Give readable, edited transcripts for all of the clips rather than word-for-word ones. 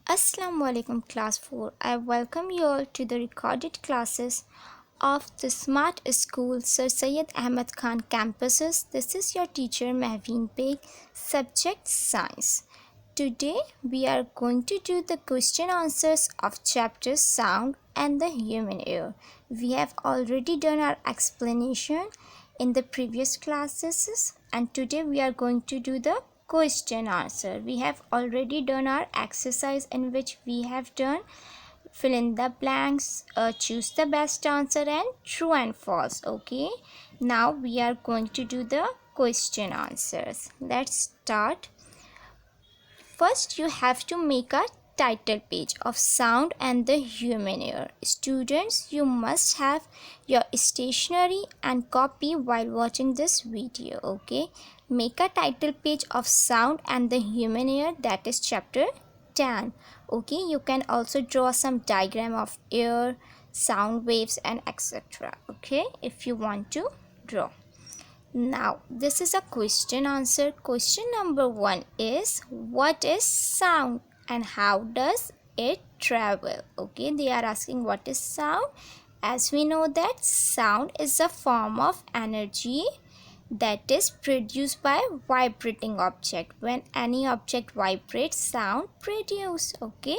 Assalamu alaikum class 4. I welcome you all to the recorded classes of the Smart School Sir Syed Ahmed Khan campuses. This is your teacher Mehveen Beg, subject science. Today we are going to do the question answers of chapter sound and the human ear. We have already done our explanation in the previous classes and today we are going to do the question answer. We have already done our exercise in which we have done fill in the blanks, choose the best answer and true and false. Okay, now we are going to do the question answers. Let's start. First you have to make a title page of sound and the human ear. Students, you must have your stationery and copy while watching this video. Okay, make a title page of sound and the human ear, that is chapter 10. Okay, you can also draw some diagram of ear, sound waves and etc. Okay, if you want to draw. Now this is a question answer. Question number 1 is, what is sound and how does it travel? Okay, they are asking what is sound. As we know that sound is a form of energy that is produced by vibrating object. When any object vibrates, sound produce. Okay,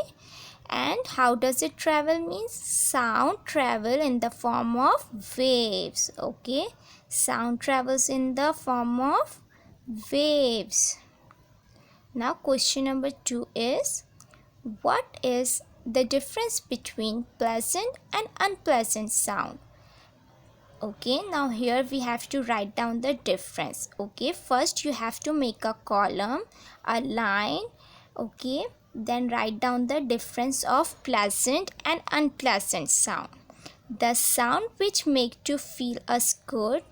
and how does it travel means sound travel in the form of waves. Okay, sound travels in the form of waves. Now question number 2 is, what is the difference between pleasant and unpleasant sound? Okay, now here we have to write down the difference. Okay, first you have to make a column, a line. Okay, then write down the difference of pleasant and unpleasant sound. The sound which make to feel us good,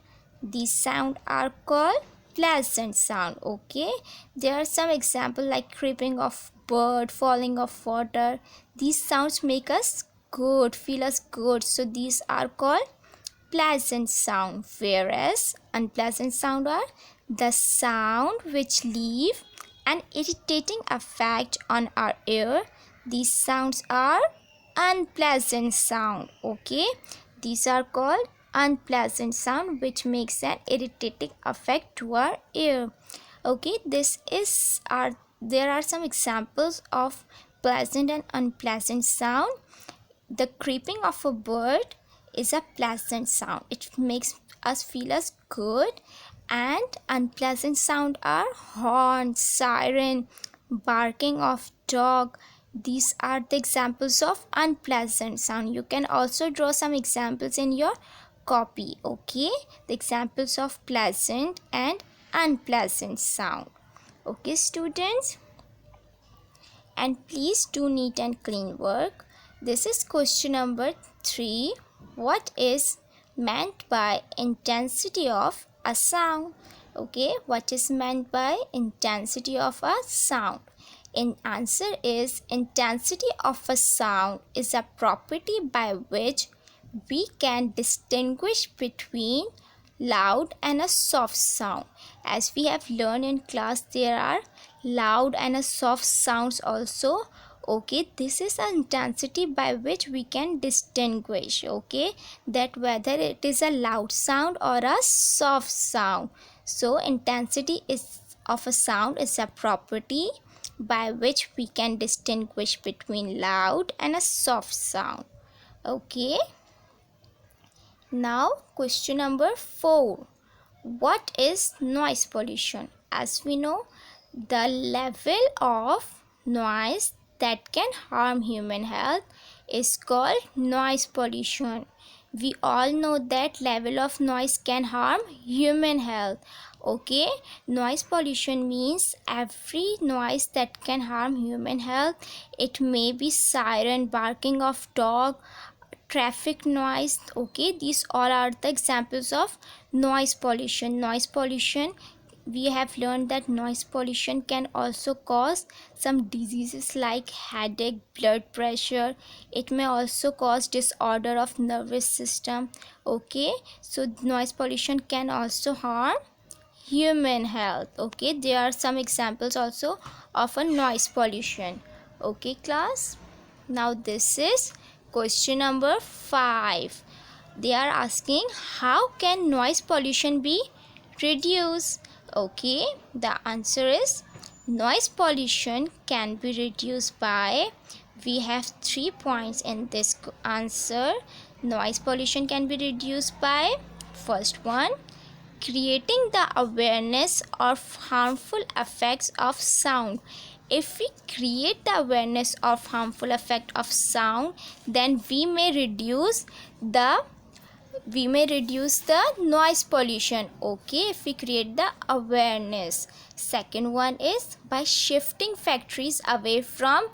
these sound are called pleasant sound. Okay, there are some example like creeping of bird, falling of water. These sounds make us good, feel us good, so these are called pleasant sound. Whereas unpleasant sound are the sound which leave an irritating effect on our ear. These sounds are unpleasant sound. Okay, these are called unpleasant sound which makes an irritating effect to our ear. Okay, there are some examples of pleasant and unpleasant sound. The creeping of a bird is a pleasant sound, it makes us feel as good. And unpleasant sound are horn, siren, barking of dog. These are the examples of unpleasant sound. You can also draw some examples in your copy. Okay, the examples of pleasant and unpleasant sound. Okay students, and please do neat and clean work. This is question number 3. What is meant by intensity of a sound? Okay, what is meant by intensity of a sound? In answer is, intensity of a sound is a property by which we can distinguish between loud and a soft sound. As we have learned in class, there are loud and a soft sounds also. Okay, this is an intensity by which we can distinguish, okay, that whether it is a loud sound or a soft sound. So intensity of a sound is a property by which we can distinguish between loud and a soft sound. Okay, now question number 4. What is noise pollution? As we know, the level of noise that can harm human health is called noise pollution. We all know that level of noise can harm human health. Okay, noise pollution means every noise that can harm human health. It may be siren, barking of dog, traffic noise. Okay, these all are the examples of noise pollution. Noise pollution, we have learned that noise pollution can also cause some diseases like headache, blood pressure. It may also cause disorder of nervous system. Okay, so noise pollution can also harm human health. Okay, there are some examples also of a noise pollution. Okay class, now this is question number 5. They are asking how can noise pollution be reduced. Okay, the answer is noise pollution can be reduced by, we have 3 points in this answer. Noise pollution can be reduced by, first one, creating the awareness of harmful effects of sound. If we create the awareness of harmful effect of sound, then the we may reduce the noise pollution. Okay, if we create the awareness. Second one is by shifting factories away from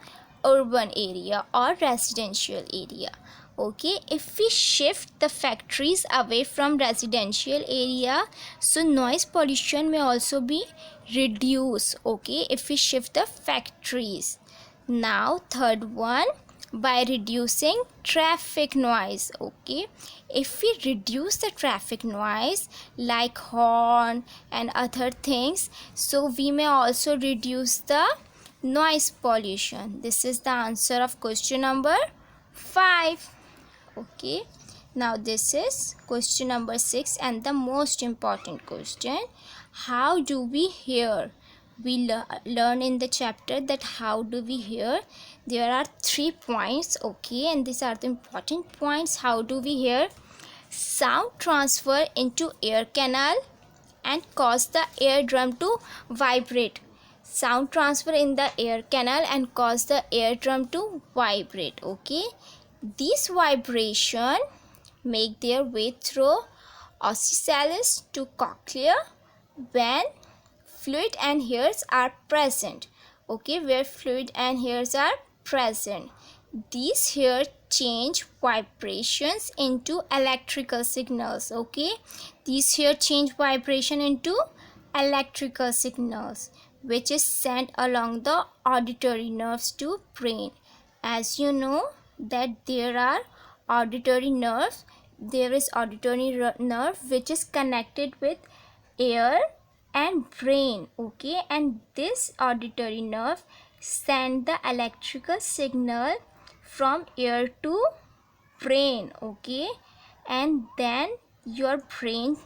urban area or residential area. Okay, if we shift the factories away from residential area, so noise pollution may also be reduced. Okay, if we shift the factories. Now third one, by reducing traffic noise. Okay, if we reduce the traffic noise like horn and other things, so we may also reduce the noise pollution. This is the answer of question number 5. Okay, now this is question number 6 and the most important question. How do we hear? We learn in the chapter that how do we hear. There are 3 points. Okay, and these are the important points. How do we hear? Sound transfer into ear canal and cause the eardrum to vibrate. Sound transfer in the ear canal and cause the eardrum to vibrate. Okay, these vibration make their way through ossicles to cochlea when fluid and hairs are present. Okay, where fluid and hairs are present, these hair change vibrations into electrical signals. Okay, these hair change vibration into electrical signals, which is sent along the auditory nerves to brain. As you know that there are auditory nerves, there is auditory nerve which is connected with ear and brain. Okay, and this auditory nerve send the electrical signal from ear to brain. Okay, and then your brain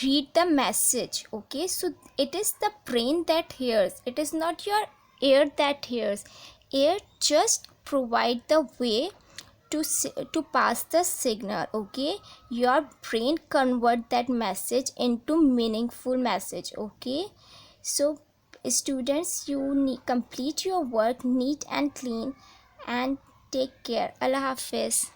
read the message. Okay, so it is the brain that hears, it is not your ear that hears. Ear just provide the way to pass the signal. Okay, your brain convert that message into meaningful message. Okay, so students, you complete your work neat and clean and take care. Allah Hafiz.